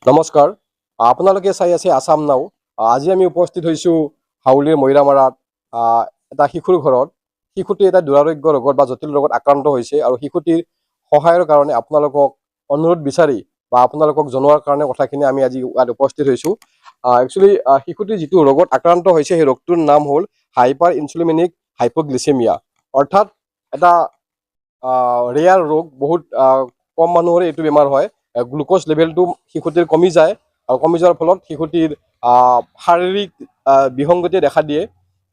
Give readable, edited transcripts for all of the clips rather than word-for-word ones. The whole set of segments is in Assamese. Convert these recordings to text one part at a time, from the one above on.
নমস্কাৰ আপোনালোকে চাই আছে আসাম নাও আজি আমি উপস্থিত হৈছোঁ হাউলিৰ মৈৰামাৰাত এটা শিশুৰ ঘৰত শিশুটি এটা দুৰাৰোগ্য ৰোগত বা জটিল ৰোগত আক্ৰান্ত হৈছে আৰু শিশুটিৰ সহায়ৰ কাৰণে আপোনালোকক অনুৰোধ বিচাৰি বা আপোনালোকক জনোৱাৰ কাৰণে কথাখিনি আমি আজি ইয়াত উপস্থিত হৈছোঁ একচুৱেলি শিশুটিৰ যিটো ৰোগত আক্ৰান্ত হৈছে সেই ৰোগটোৰ নাম হ'ল হাইপাৰ ইনচুলিনিক হাইপোগ্লিচেমিয়া অৰ্থাৎ এটা ৰেয়াৰ ৰোগ বহুত কম মানুহৰে এইটো বেমাৰ হয় গ্লুক'জ লেভেলটো শিশুটিৰ কমি যায় আৰু কমি যোৱাৰ ফলত শিশুটিৰ শাৰীৰিক বিসংগতিয়ে দেখা দিয়ে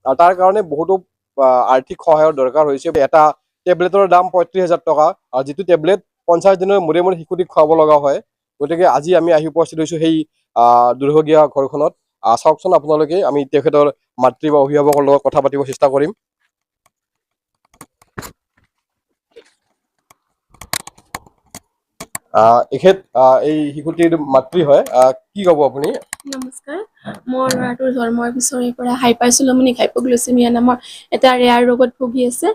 আৰু তাৰ কাৰণে বহুতো আৰ্থিক সহায়ৰ দৰকাৰ হৈছে এটা টেবলেটৰ দাম ৩৫,০০০ টকা আৰু যিটো টেবলেট ৫০ দিনৰ মূৰে মূৰে শিশুটিক খুৱাব লগা হয় গতিকে আজি আমি আহি উপস্থিত হৈছোঁ সেই দুৰ্ভগীয়া ঘৰখনত চাওকচোন আপোনালোকে আমি তেখেতৰ মাতৃ বা অভিভাৱকৰ লগত কথা পাতিব চেষ্টা কৰিম এখেত এই শিশুটিৰ মাতৃ হয় কি ক'ব আপুনি নমস্কাৰ মোৰ ল'ৰাটোৰ জন্মৰ পিছৰে পৰা হাইপাৰচুলমিনিক হাইপোগ্লিচেমিয়া নামৰ এটা ৰেয়াৰ ৰোগত ভুগি আছে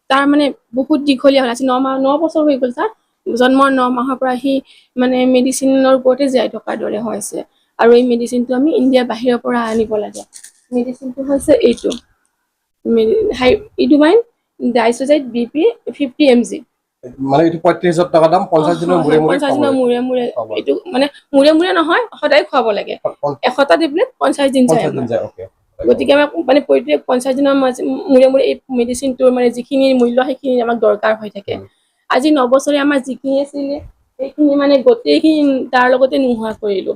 তাৰ মানে বহুত দীঘলীয়া হ'ল আজি 9 বছৰ হৈ গ'ল তাৰ জন্মৰ 9 মাহৰ পৰা সি মানে মেডিচিনৰ ওপৰতে জীয়াই থকাৰ দৰে হৈছে আৰু এই মেডিচিনটো আমি ইণ্ডিয়াৰ বাহিৰৰ পৰা আনিব লাগে মেডিচিনটো হৈছে এইটো ইডুমাইন ডাইচোজাইড BP 50 mg মানে এইটো ৩৫,০০০ টকা দাম ৫০ দিনৰ মূৰে মূৰে ৫০ দিনৰ মূৰে মূৰে এইটো মানে মূৰে মূৰে নহয় সদায় খুৱাব লাগে এশটা টেবলেট ৫০ দিন যায় গতিকে আমাক মানে প্ৰত্যেক ৫০ দিনৰ মূৰে মূৰে এই মেডিচিনটোৰ মানে যিখিনি মূল্য সেইখিনি আমাক দৰকাৰ হৈ থাকে আজি 9 বছৰে আমাৰ যিখিনি আছিলে সেইখিনি মানে গোটেইখিনি তাৰ লগতে নোহোৱা কৰিলোঁ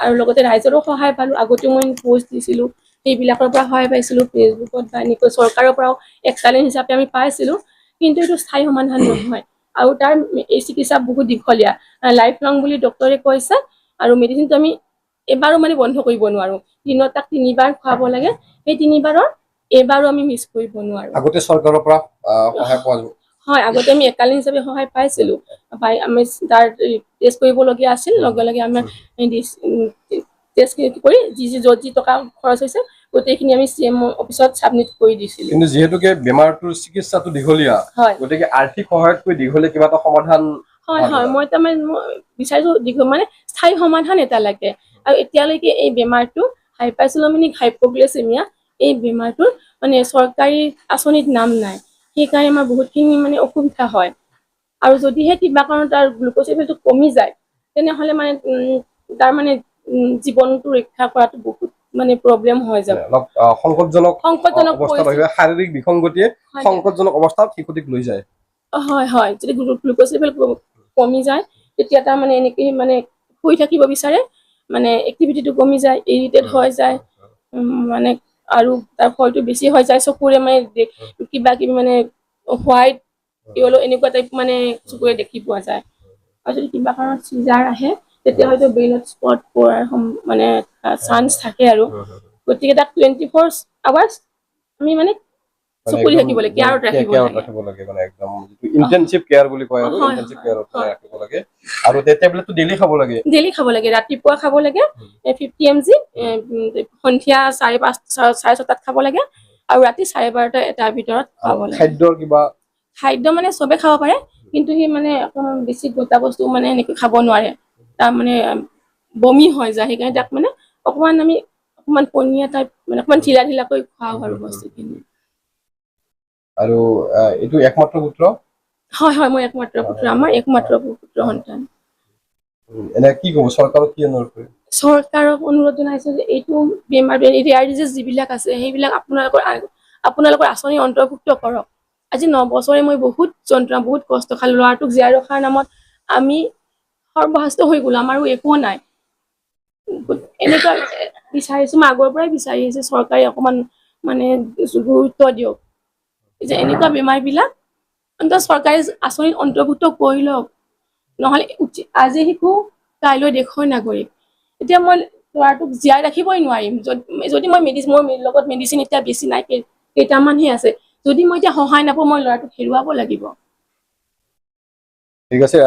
আৰু লগতে ৰাইজৰো সহায় পালোঁ আগতেও মই পোষ্ট দিছিলোঁ সেইবিলাকৰ পৰা সহায় পাইছিলোঁ ফেচবুকত বা এনেকৈ চৰকাৰৰ পৰাও এক্সেলেণ্ট হিচাপে আমি পাইছিলোঁ কিন্তু এইটো স্থায়ী সমাধান নহয় আৰু তাৰ এই চিকিৎসা বহুত দীঘলীয়া লাইফ লং বুলি ডক্টৰে কৈছে আৰু মেডিচিনটো আমি এবাৰো মানে বন্ধ কৰিব নোৱাৰোঁ দিনত তাক 3বাৰ খুৱাব লাগে সেই 3বাৰৰ এবাৰো আমি মিছ কৰিব নোৱাৰোঁ আগতে চৰকাৰৰ পৰা সহায় পোৱা যায় হয় আগতে আমি একালেণ্ট হিচাপে সহায় পাইছিলোঁ পাই আমি তাৰ টেষ্ট কৰিবলগীয়া আছিল লগে লগে আমাৰ টেষ্ট কৰি য'ত যি টকা খৰচ হৈছে গোটেইখিনি আমি CM অফিচত ছাবমিট কৰি দিছিলোঁ কিন্তু যিহেতুকে বেমাৰটোৰ চিকিৎসাটো দীঘলীয়া গতিকে আৰ্থিক সহায়তকৈ দীঘলীয়া কিবা এটা সমাধান হয় মই তাৰমানে বিচাৰিছোঁ মানে স্থায়ী সমাধান এটা লাগে আৰু এতিয়ালৈকে এই বেমাৰটো হাইপাৰচুলমিনিক হাইপোগ্লিচেমিয়া এই বেমাৰটোৰ মানে চৰকাৰী আঁচনিত নাম নাই সেইকাৰণে আমাৰ বহুতখিনি মানে অসুবিধা হয় আৰু যদিহে কিবা কাৰণত তাৰ গ্লুক'জ লেভেলটো কমি যায় তেনেহ'লে মানে তাৰ মানে জীৱনটো ৰক্ষা কৰাটো বহুত মানে প্ৰব্লেম হৈ যাব সংকটজনক অৱস্থাত শাৰীৰিক বিসংগতিয়ে সংকটজনক অৱস্থাত শিশুটিক লৈ যায় হয় যদি গ্লুক'জ লেভেল কমি যায় তেতিয়া তাৰ মানে এনেকৈ মানে শুই থাকিব বিচাৰে মানে এক্টিভিটিটো কমি যায় ইৰিটেট হৈ যায় মানে আৰু তাৰ ভয়টো বেছি হৈ যায় চকুৰে মানে কিবা কিবি মানে হোৱাইট ইয়েলো এনেকুৱা টাইপ মানে চকুৰে দেখি পোৱা যায় আৰু যদি কিবা কাৰণত চিজাৰ আহে তেতিয়া হয়তো ব্ৰেইনত স্পট পৰাৰ মানে চান্স থাকে আৰু গতিকে তাক 24 আৱাৰ্ছ আমি মানে চকু দি থাকিব লাগে কেয়াৰত ৰাখিব লাগে মানে একদম ইনটেনসিভ কেয়াৰ বুলি কয় আৰু ইনটেনসিভ কেয়াৰত ৰাখিব লাগে আৰু টেবলেটটো ডেইলি খাব লাগে ৰাতিপুৱা খাব লাগে 50 mg সন্ধিয়া 5:30 খাব লাগে আৰু ৰাতি 12:30 এটাৰ ভিতৰত খাব লাগে খাদ্য মানে চবে খাব পাৰে কিন্তু সি মানে অকণমান বেছি গোটা বস্তু মানে এনেকৈ খাব নোৱাৰে তাৰ মানে বমি হৈ যায় সেইকাৰণে তাক মানে অকণমান আমি অকণমান পনীয়া টাইপ মানে অকণমান ঢিলাকৈ খুৱাওঁ আৰু বস্তুখিনি আৰু এইটো একমাত্ৰ পুত্ৰ হয় মই একমাত্ৰ পুত্ৰ আমাৰ একমাত্ৰ পুত্ৰ সন্তান এনে কি ক'ব চৰকাৰক কি অনুৰোধ কৰিম চৰকাৰক অনুৰোধ জনাইছোঁ যে এইটো বেমাৰ ৰেয়াৰ ডিজিজ যিবিলাক আছে সেইবিলাক আপোনালোকৰ আঁচনি অন্তৰ্ভুক্ত কৰক আজি 9 বছৰে মই বহুত যন্ত্ৰণা বহুত কষ্ট খালোঁ ল'ৰাটোক জীয়াই ৰখাৰ নামত আমি সৰ্বহাস্ত হৈ গ'লো আমাৰো একো নাই এনেকুৱা বিচাৰিছোঁ মই আগৰ পৰাই বিচাৰি আহিছোঁ চৰকাৰে অকণমান মানে গুৰুত্ব দিয়ক যে এনেকুৱা বেমাৰবিলাক চৰকাৰী আঁচনিত অন্তৰ্ভুক্ত কৰি লওক নহ'লে আজি শিশু কাইলৈ দেশৰ নাগৰিক এতিয়া মই ল'ৰাটোক জীয়াই ৰাখিবই নোৱাৰিম যদি মই মোৰ লগত মেডিচিন এতিয়া বেছি নাই কেইটামানহে আছে যদি মই এতিয়া সহায় নাপাওঁ মই ল'ৰাটোক হেৰুৱাব লাগিব ঠিক আছে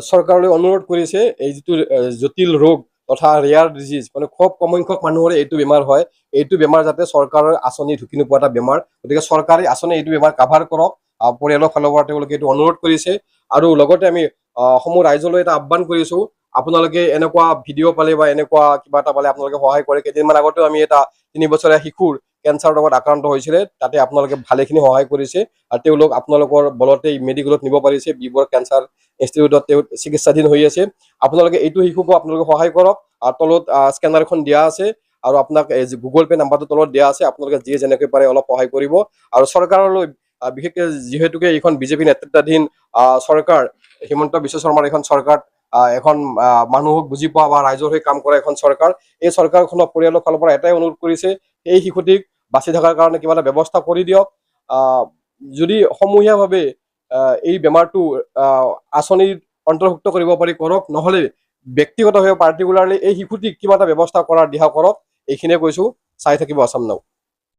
চৰকাৰলৈ অনুৰোধ কৰিছে এই যিটো জটিল ৰোগ তথা ৰেয়াৰ ডিজিজ মানে খুব কম সংখ্যক মানুহৰে এইটো বেমাৰ হয় এইটো বেমাৰ যাতে চৰকাৰৰ আঁচনি ঢুকি নোপোৱা এটা বেমাৰ গতিকে চৰকাৰী আঁচনি এইটো বেমাৰ কাভাৰ কৰক পৰিয়ালৰ ফালৰ পৰা তেওঁলোকে এইটো অনুৰোধ কৰিছে আৰু লগতে আমি সমূহ ৰাইজলৈ এটা আহ্বান কৰিছো আপোনালোকে এনেকুৱা ভিডিঅ' পালে বা এনেকুৱা কিবা এটা পালে আপোনালোকে সহায় কৰে কেইদিনমান আগতেও আমি এটা 3 বছৰীয়া শিশুৰ কেঞ্চাৰৰ লগত আক্ৰান্ত হৈছিলে তাতে আপোনালোকে ভালেখিনি সহায় কৰিছে আৰু তেওঁলোক আপোনালোকৰ বলতে মেডিকেলত নিব পাৰিছে বিবৰ কেঞ্চাৰ ইনষ্টিটিউটত তেওঁ চিকিৎসাধীন হৈ আছে আপোনালোকে এইটো শিশুকো আপোনালোকে সহায় কৰক আৰু তলত স্কেনাৰখন দিয়া আছে আৰু আপোনাক গুগল পে' নাম্বাৰটো তলত দিয়া আছে আপোনালোকে যিয়ে যেনেকৈ পাৰে অলপ সহায় কৰিব আৰু চৰকাৰলৈ বিশেষকৈ যিহেতুকে এইখন বিজেপি নেতৃত্বাধীন চৰকাৰ হিমন্ত বিশ্ব শৰ্মাৰ এখন চৰকাৰ এখন মানুহক বুজি পোৱা বা ৰাইজৰ হৈ কাম কৰা এখন চৰকাৰ এই চৰকাৰখনৰ পৰিয়ালৰ ফালৰ পৰা এটাই অনুৰোধ কৰিছে এই শিশুটিক বাচি থকাৰ কাৰণে কিবা এটা ব্যৱস্থা কৰি দিয়ক যদি সমূহীয়াভাৱে এই বেমাৰটো আঁচনিৰ অন্তৰ্ভুক্ত কৰিব পাৰি কৰক নহ'লে ব্যক্তিগতভাৱে পাৰ্টিকুলাৰলি এই শিশুটিক কিবা এটা ব্যৱস্থা কৰাৰ দিহা কৰক এইখিনিয়ে কৈছো চাই থাকিব আসাম নাও।